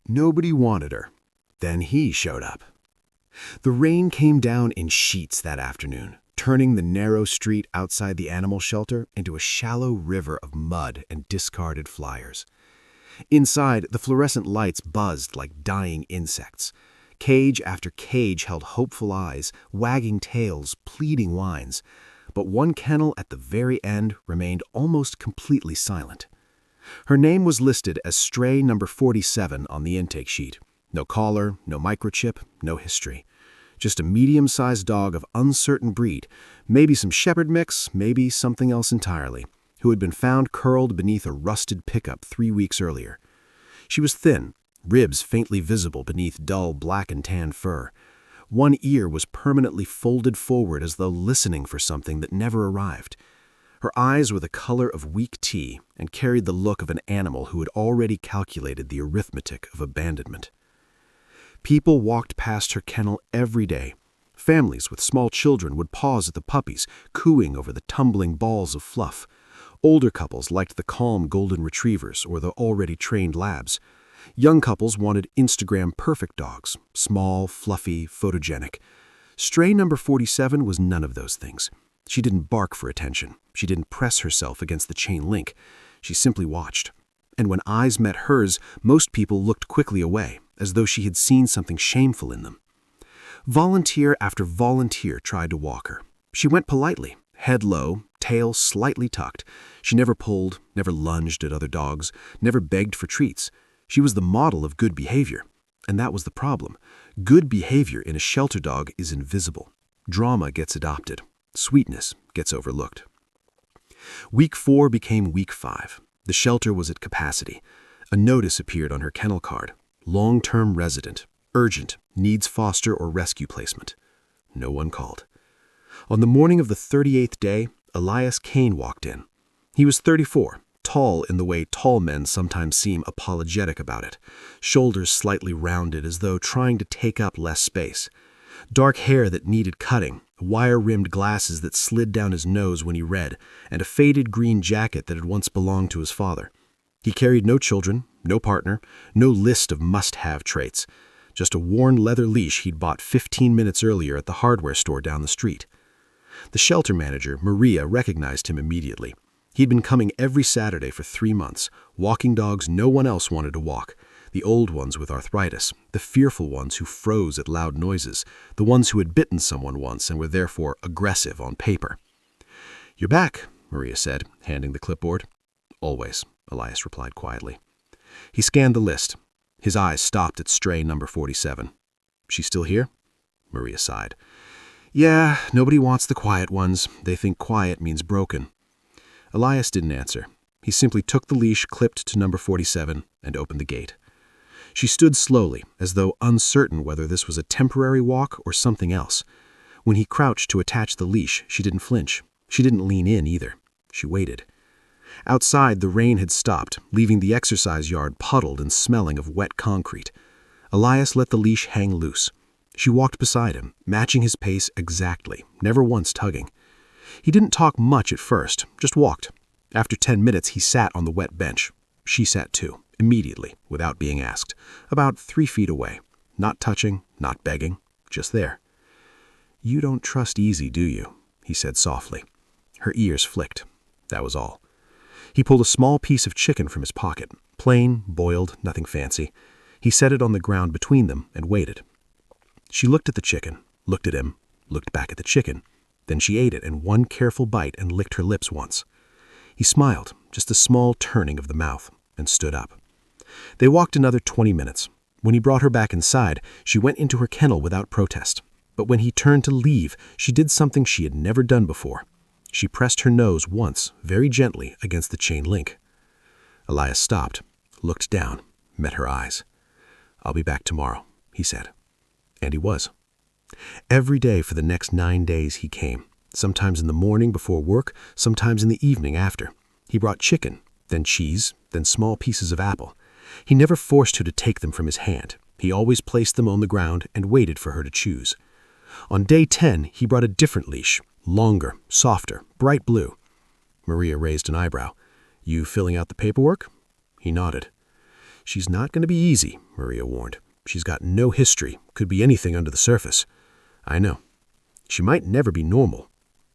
Nobody wanted her. Then he showed up. The rain came down in sheets that afternoon, turning the narrow street outside the animal shelter into a shallow river of mud and discarded flyers. Inside, the fluorescent lights buzzed like dying insects. Cage after cage held hopeful eyes, wagging tails, pleading whines. But one kennel at the very end remained almost completely silent. Her name was listed as stray number 47 on the intake sheet. No collar, no microchip, no history. Just a medium-sized dog of uncertain breed, maybe some shepherd mix, maybe something else entirely, who had been found curled beneath a rusted pickup 3 weeks earlier. She was thin, ribs faintly visible beneath dull black and tan fur. One ear was permanently folded forward as though listening for something that never arrived. Her eyes were the color of weak tea and carried the look of an animal who had already calculated the arithmetic of abandonment. People walked past her kennel every day. Families with small children would pause at the puppies, cooing over the tumbling balls of fluff. Older couples liked the calm golden retrievers or the already trained labs. Young couples wanted Instagram-perfect dogs, small, fluffy, photogenic. Stray number 47 was none of those things. She didn't bark for attention. She didn't press herself against the chain link. She simply watched. And when eyes met hers, most people looked quickly away, as though she had seen something shameful in them. Volunteer after volunteer tried to walk her. She went politely, head low, tail slightly tucked. She never pulled, never lunged at other dogs, never begged for treats. She was the model of good behavior. And that was the problem. Good behavior in a shelter dog is invisible. Drama gets adopted. Sweetness gets overlooked. Week 4 became week 5. The shelter was at capacity. A notice appeared on her kennel card. Long-term resident. Urgent. Needs foster or rescue placement. No one called. On the morning of the 38th day, Elias Kane walked in. He was 34, tall in the way tall men sometimes seem apologetic about it, shoulders slightly rounded as though trying to take up less space. Dark hair that needed cutting, wire-rimmed glasses that slid down his nose when he read, and a faded green jacket that had once belonged to his father. He carried no children, no partner, no list of must-have traits. Just a worn leather leash he'd bought 15 minutes earlier at the hardware store down the street. The shelter manager, Maria, recognized him immediately. He'd been coming every Saturday for 3 months, walking dogs no one else wanted to walk. The old ones with arthritis, the fearful ones who froze at loud noises, the ones who had bitten someone once and were therefore aggressive on paper. "You're back," Maria said, handing the clipboard. "Always," Elias replied quietly. He scanned the list. His eyes stopped at stray number 47. "She still here?" Maria sighed. "Yeah, nobody wants the quiet ones. They think quiet means broken." Elias didn't answer. He simply took the leash clipped to number 47 and opened the gate. She stood slowly, as though uncertain whether this was a temporary walk or something else. When he crouched to attach the leash, she didn't flinch. She didn't lean in either. She waited. Outside, the rain had stopped, leaving the exercise yard puddled and smelling of wet concrete. Elias let the leash hang loose. She walked beside him, matching his pace exactly, never once tugging. He didn't talk much at first, just walked. After 10 minutes, he sat on the wet bench. She sat too, immediately, without being asked, about 3 feet away. Not touching, not begging, just there. "You don't trust Easy, do you?" he said softly. Her ears flicked. That was all. He pulled a small piece of chicken from his pocket, plain, boiled, nothing fancy. He set it on the ground between them and waited. She looked at the chicken, looked at him, looked back at the chicken. Then she ate it in one careful bite and licked her lips once. He smiled, just a small turning of the mouth, and stood up. They walked another 20 minutes. When he brought her back inside, she went into her kennel without protest. But when he turned to leave, she did something she had never done before. She pressed her nose once, very gently, against the chain link. Elias stopped, looked down, met her eyes. "I'll be back tomorrow," he said. And he was. Every day for the next 9 days he came, sometimes in the morning before work, sometimes in the evening after. He brought chicken, then cheese, then small pieces of apple. He never forced her to take them from his hand. He always placed them on the ground and waited for her to choose. On day 10, he brought a different leash, longer, softer, bright blue. Maria raised an eyebrow. "You filling out the paperwork?" He nodded. She's not going to be easy, Maria warned. She's got no history, could be anything under the surface. I know. She might never be normal.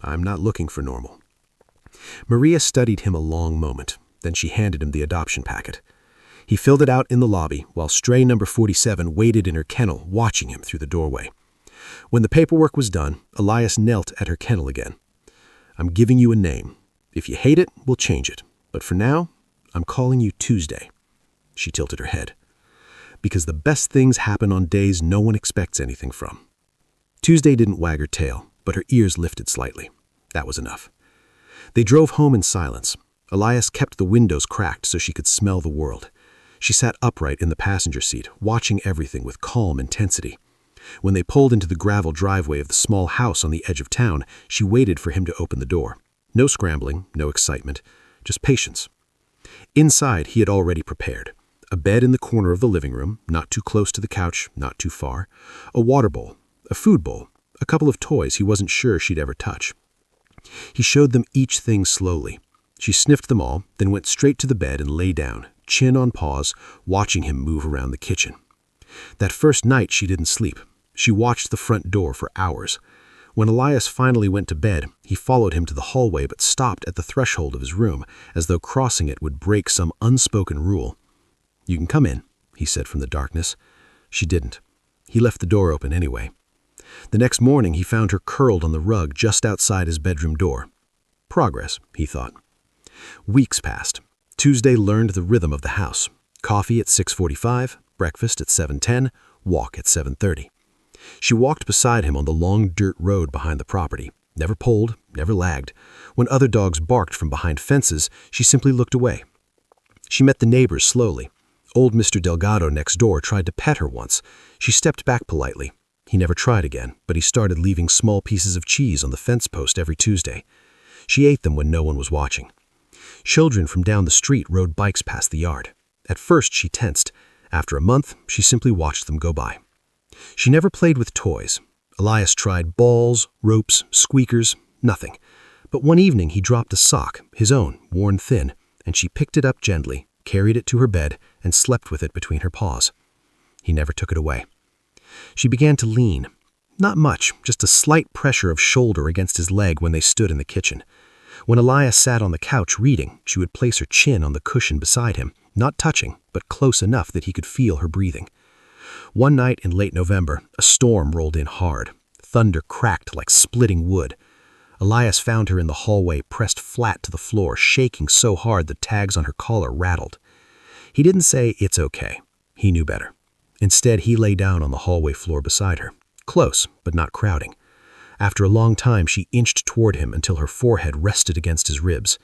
I'm not looking for normal. Maria studied him a long moment. Then she handed him the adoption packet. He filled it out in the lobby while stray number 47 waited in her kennel, watching him through the doorway. When the paperwork was done, Elias knelt at her kennel again. I'm giving you a name. If you hate it, we'll change it. But for now, I'm calling you Tuesday. She tilted her head. Because the best things happen on days no one expects anything from. Tuesday didn't wag her tail, but her ears lifted slightly. That was enough. They drove home in silence. Elias kept the windows cracked so she could smell the world. She sat upright in the passenger seat, watching everything with calm intensity. When they pulled into the gravel driveway of the small house on the edge of town, she waited for him to open the door. No scrambling, no excitement, just patience. Inside, he had already prepared. A bed in the corner of the living room, not too close to the couch, not too far. A water bowl, a food bowl, a couple of toys he wasn't sure she'd ever touch. He showed them each thing slowly. She sniffed them all, then went straight to the bed and lay down, chin on paws, watching him move around the kitchen. That first night she didn't sleep. She watched the front door for hours. When Elias finally went to bed, he followed him to the hallway but stopped at the threshold of his room, as though crossing it would break some unspoken rule. You can come in, he said from the darkness. She didn't. He left the door open anyway. The next morning he found her curled on the rug just outside his bedroom door. Progress, he thought. Weeks passed. Tuesday learned the rhythm of the house. Coffee at 6:45, breakfast at 7:10, walk at 7:30. She walked beside him on the long dirt road behind the property, never pulled, never lagged. When other dogs barked from behind fences, she simply looked away. She met the neighbors slowly. Old Mr. Delgado next door tried to pet her once. She stepped back politely. He never tried again, but he started leaving small pieces of cheese on the fence post every Tuesday. She ate them when no one was watching. Children from down the street rode bikes past the yard. At first she tensed. After a month, she simply watched them go by. She never played with toys. Elias tried balls, ropes, squeakers, nothing. But one evening he dropped a sock, his own, worn thin, and she picked it up gently, carried it to her bed, and slept with it between her paws. He never took it away. She began to lean. Not much, just a slight pressure of shoulder against his leg when they stood in the kitchen. When Elias sat on the couch reading, she would place her chin on the cushion beside him, not touching, but close enough that he could feel her breathing. One night in late November, a storm rolled in hard. Thunder cracked like splitting wood. Elias found her in the hallway, pressed flat to the floor, shaking so hard the tags on her collar rattled. He didn't say, "It's okay." He knew better. Instead, he lay down on the hallway floor beside her, close but not crowding. After a long time, she inched toward him until her forehead rested against his ribs.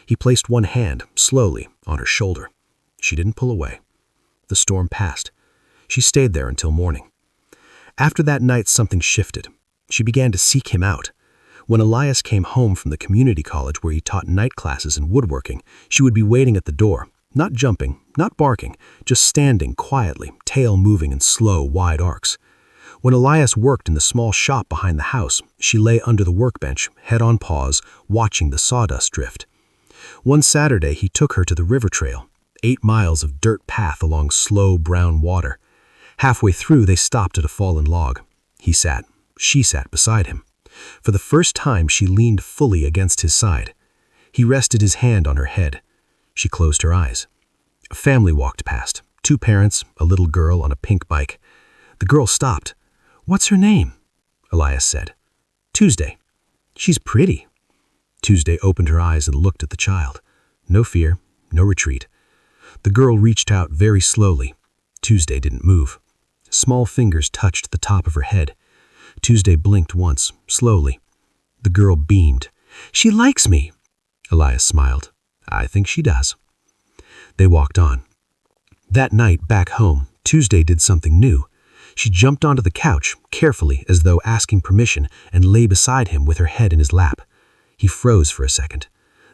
He placed one hand, slowly, on her shoulder. She didn't pull away. The storm passed. She stayed there until morning. After that night, something shifted. She began to seek him out. When Elias came home from the community college where he taught night classes and woodworking, she would be waiting at the door, not jumping, not barking, just standing quietly, tail moving in slow, wide arcs. When Elias worked in the small shop behind the house, she lay under the workbench, head on paws, watching the sawdust drift. One Saturday, he took her to the river trail, 8 miles of dirt path along slow brown water. Halfway through, they stopped at a fallen log. She sat beside him. For the first time, she leaned fully against his side. He rested his hand on her head. She closed her eyes. A family walked past, 2 parents, a little girl on a pink bike. The girl stopped. "What's her name?" Elias said. "Tuesday." "She's pretty." Tuesday opened her eyes and looked at the child. No fear, no retreat. The girl reached out very slowly. Tuesday didn't move. Small fingers touched the top of her head. Tuesday blinked once, slowly. The girl beamed. "She likes me." Elias smiled. "I think she does." They walked on. That night, back home, Tuesday did something new. She jumped onto the couch, carefully, as though asking permission, and lay beside him with her head in his lap. He froze for a second.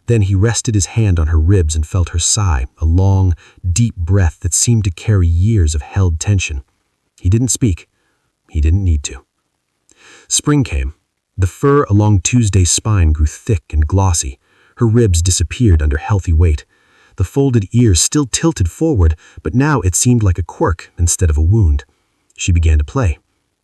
Then he rested his hand on her ribs and felt her sigh, a long, deep breath that seemed to carry years of held tension. He didn't speak. He didn't need to. Spring came. The fur along Tuesday's spine grew thick and glossy. Her ribs disappeared under healthy weight. the folded ears still tilted forward, but now it seemed like a quirk instead of a wound. She began to play.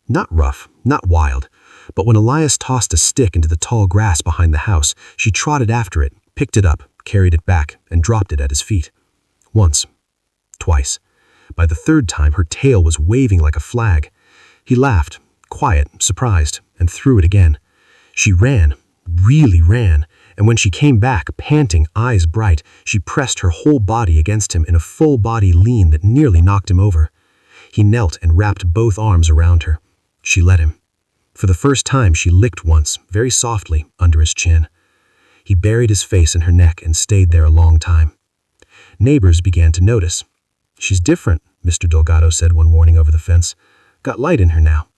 Not rough, not wild, but when Elias tossed a stick into the tall grass behind the house, she trotted after it, picked it up, carried it back, and dropped it at his feet. Once. Twice. By the third time, her tail was waving like a flag. He laughed, quiet, surprised, and threw it again. She ran, really ran, and when she came back, panting, eyes bright, she pressed her whole body against him in a full-body lean that nearly knocked him over. He knelt and wrapped both arms around her. She let him. For the first time, she licked once, very softly, under his chin. He buried his face in her neck and stayed there a long time. Neighbors began to notice. "She's different," Mr. Delgado said one morning over the fence. "Got light in her now."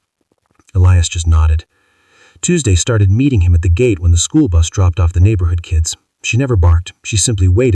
Elias just nodded. Tuesday started meeting him at the gate when the school bus dropped off the neighborhood kids. She never barked. She simply waited.